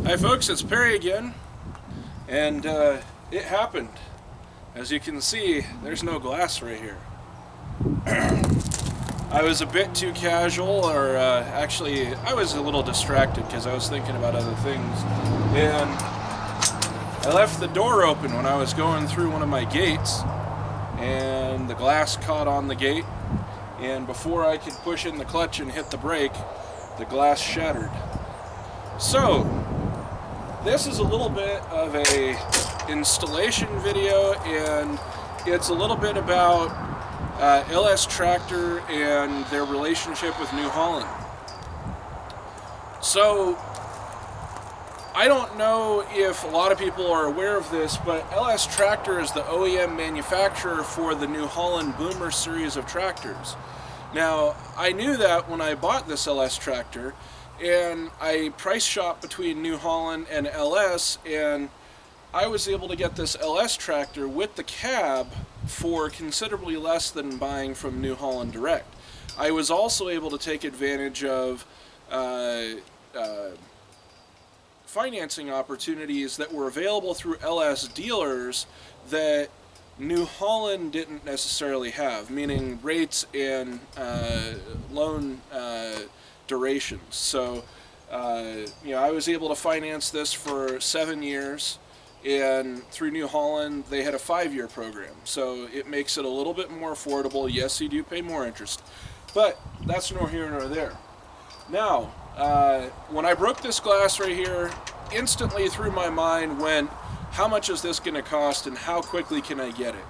Hi folks, it's Perry again, and it happened. As you can see, there's no glass right here. I was a bit too casual, or actually, I was a little distracted because I was thinking about other things, and I left the door open when I was going through one of my gates, and the glass caught on the gate, and before I could push in the clutch and hit the brake, the glass shattered. So, this is a little bit of a installation video, and it's a little bit about LS Tractor and their relationship with New Holland. So, I don't know if a lot of people are aware of this, but LS Tractor is the OEM manufacturer for the New Holland Boomer series of tractors. Now, I knew that when I bought this LS Tractor, and I price shopped between New Holland and LS, and I was able to get this LS tractor with the cab for considerably less than buying from New Holland direct. I was also able to take advantage of financing opportunities that were available through LS dealers that New Holland didn't necessarily have, meaning rates and loan durations. So, I was able to finance this for 7 years, and through New Holland, they had a 5-year program. So it makes it a little bit more affordable. Yes, you do pay more interest, but that's nor here nor there. Now, when I broke this glass right here, instantly through my mind went, how much is this going to cost and how quickly can I get it?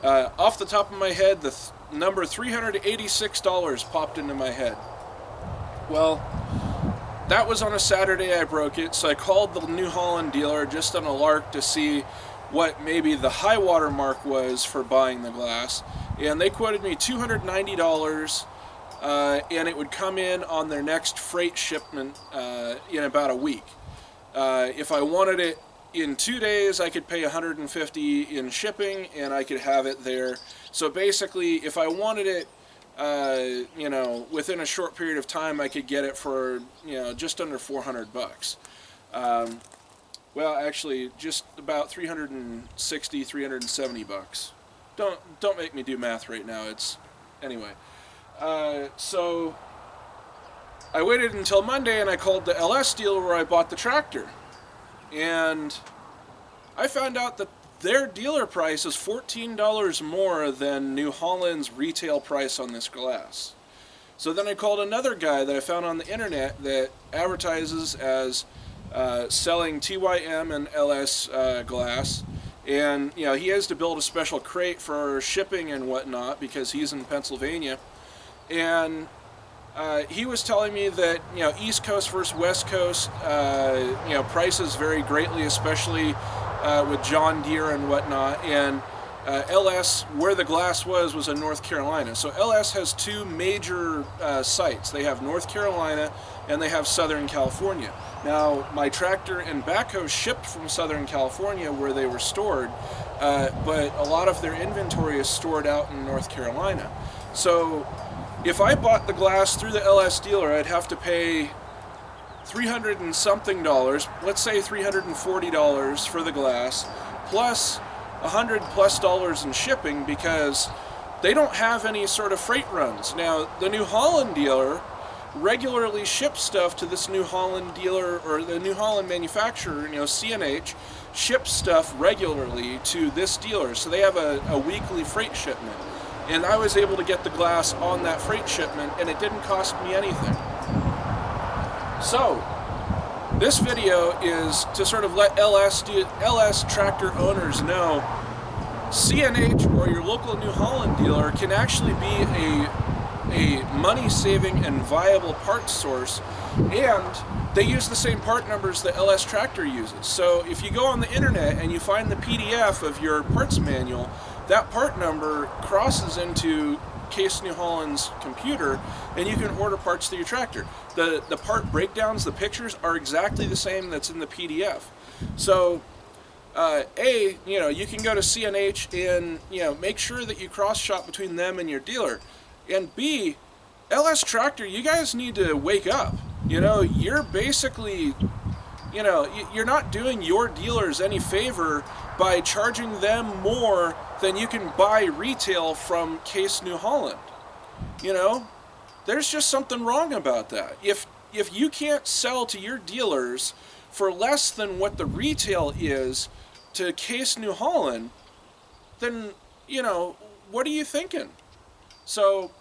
Off the top of my head, the number $386 popped into my head. Well, that was on a Saturday I broke it, so I called the New Holland dealer just on a lark to see what maybe the high water mark was for buying the glass, and they quoted me $290, and it would come in on their next freight shipment in about a week. If I wanted it in 2 days, I could pay $150 in shipping, and I could have it there. So basically, if I wanted it within a short period of time, I could get it for, just under $400. Well, actually, just about 360, 370 bucks. Don't make me do math right now. Anyway. So I waited until Monday, and I called the LS dealer where I bought the tractor, and I found out that their dealer price is $14 more than New Holland's retail price on this glass. So then I called another guy that I found on the internet that advertises as selling TYM and LS glass, and he has to build a special crate for shipping and whatnot because he's in Pennsylvania, and he was telling me that East Coast versus West Coast prices vary greatly, especially with John Deere and whatnot, and LS, where the glass was in North Carolina. So LS has two major sites. They have North Carolina and they have Southern California. Now, my tractor and backhoe shipped from Southern California where they were stored, but a lot of their inventory is stored out in North Carolina. So if I bought the glass through the LS dealer, I'd have to pay $300 and something, let's say $340 for the glass, plus $100+ in shipping, because they don't have any sort of freight runs. Now, the New Holland dealer regularly ships stuff to this New Holland dealer, or the New Holland manufacturer, CNH, ships stuff regularly to this dealer, so they have a weekly freight shipment. And I was able to get the glass on that freight shipment, and it didn't cost me anything. So, this video is to sort of let LS tractor owners know CNH or your local New Holland dealer can actually be a money-saving and viable parts source, and they use the same part numbers that LS Tractor uses. So if you go on the internet and you find the PDF of your parts manual, that part number crosses into Case New Holland's computer, and you can order parts to your tractor. The part breakdowns, the pictures are exactly the same that's in the PDF. So you can go to CNH and make sure that you cross shop between them and your dealer. And B, LS Tractor, you guys need to wake up. You're basically you know, you're not doing your dealers any favor by charging them more than you can buy retail from Case New Holland. You know, there's just something wrong about that. If you can't sell to your dealers for less than what the retail is to Case New Holland, then, you know, what are you thinking? So,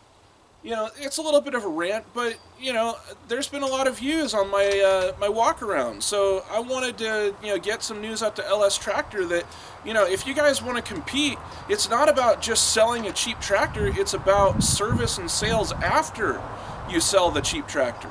you know, it's a little bit of a rant, but, you know, there's been a lot of views on my my walk around. So I wanted to, you know, get some news out to LS Tractor that, you know, if you guys want to compete, it's not about just selling a cheap tractor, it's about service and sales after you sell the cheap tractor.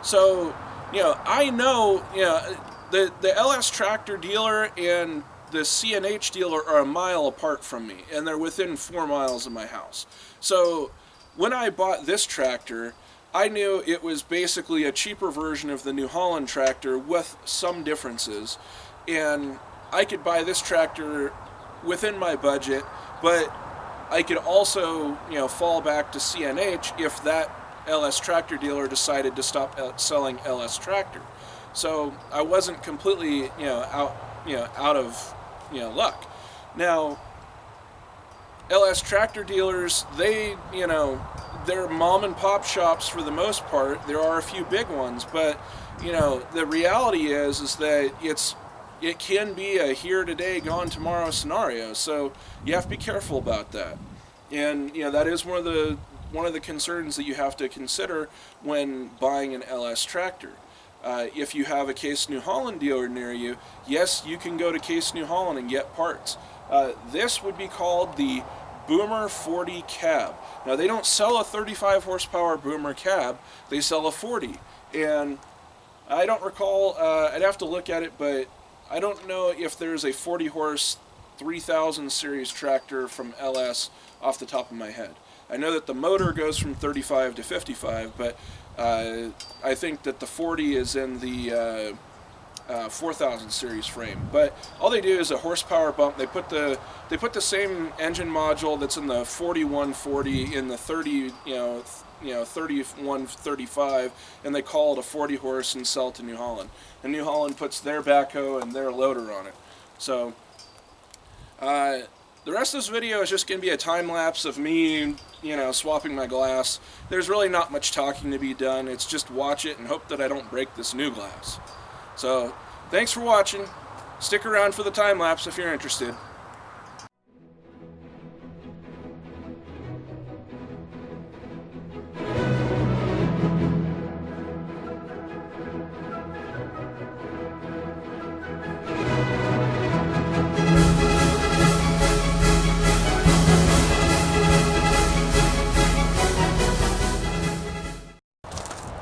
So, you know, I know, you know, the LS Tractor dealer and the CNH dealer are a mile apart from me, and they're within 4 miles of my house. So when I bought this tractor, I knew it was basically a cheaper version of the New Holland tractor with some differences, and I could buy this tractor within my budget, but I could also, you know, fall back to CNH if that LS Tractor dealer decided to stop selling LS Tractor. So I wasn't completely, out of, luck. Now, LS Tractor dealers, they, they're mom and pop shops for the most part. There are a few big ones, but, the reality is that it can be a here today, gone tomorrow scenario. So you have to be careful about that. And, that is one of the concerns that you have to consider when buying an LS Tractor. If you have a Case New Holland dealer near you, yes, you can go to Case New Holland and get parts. This would be called the Boomer 40 cab. Now, they don't sell a 35 horsepower Boomer cab, they sell a 40. And I don't recall, I'd have to look at it, but I don't know if there's a 40 horse 3000 series tractor from LS off the top of my head. I know that the motor goes from 35 to 55, but I think that the 40 is in the 4000 series frame. But all they do is a horsepower bump. They put the same engine module that's in the 4140 in the 3135, and they call it a 40 horse and sell it to New Holland. And New Holland puts their backhoe and their loader on it. So the rest of this video is just going to be a time lapse of me, swapping my glass. There's really not much talking to be done. It's just watch it and hope that I don't break this new glass. So, thanks for watching. Stick around for the time lapse if you're interested.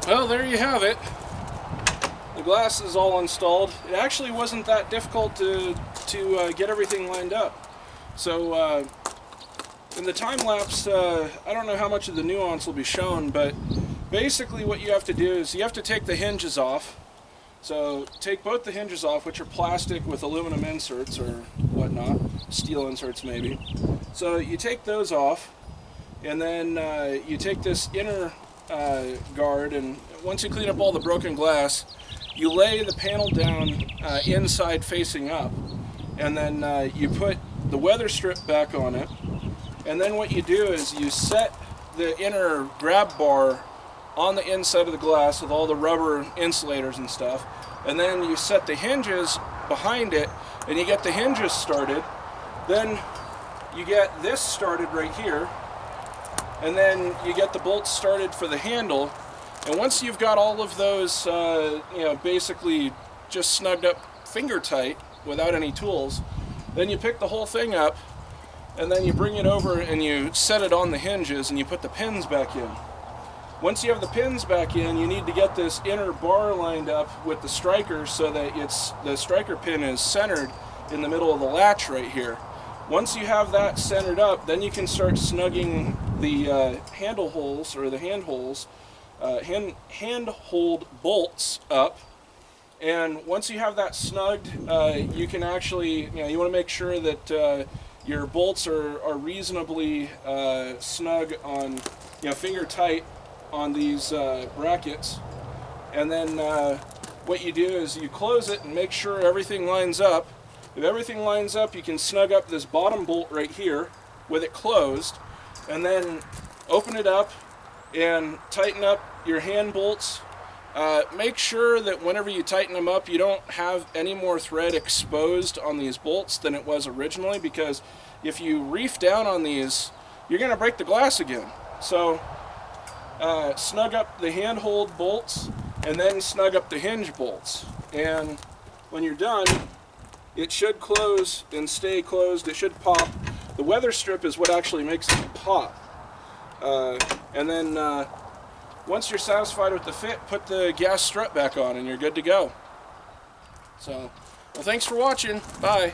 Well, there you have it. The glass is all installed. It actually wasn't that difficult to get everything lined up. So in the time lapse, I don't know how much of the nuance will be shown, but basically what you have to do is you have to take the hinges off. So take both the hinges off, which are plastic with aluminum inserts or whatnot, steel inserts maybe. So you take those off, and then you take this inner guard, and once you clean up all the broken glass, you lay the panel down inside facing up, and then you put the weather strip back on it, and then what you do is you set the inner grab bar on the inside of the glass with all the rubber insulators and stuff, and then you set the hinges behind it, and you get the hinges started. Then you get this started right here, and then you get the bolts started for the handle. And once you've got all of those, basically just snugged up finger tight without any tools, then you pick the whole thing up, and then you bring it over and you set it on the hinges and you put the pins back in. Once you have the pins back in, you need to get this inner bar lined up with the striker so that the striker pin is centered in the middle of the latch right here. Once you have that centered up, then you can start snugging the handle holes, or the hand holes, hand-hold bolts up. And once you have that snugged, you can actually, you want to make sure that your bolts are reasonably snug on, finger tight on these brackets. And then what you do is you close it and make sure everything lines up. If everything lines up, you can snug up this bottom bolt right here with it closed, and then open it up and tighten up your hand bolts. Make sure that whenever you tighten them up, you don't have any more thread exposed on these bolts than it was originally, because if you reef down on these, you're going to break the glass again. So snug up the handhold bolts and then snug up the hinge bolts. And when you're done, it should close and stay closed. It should pop. The weather strip is what actually makes it pop. And then once you're satisfied with the fit, put the gas strut back on and you're good to go. So, well, thanks for watching. Bye.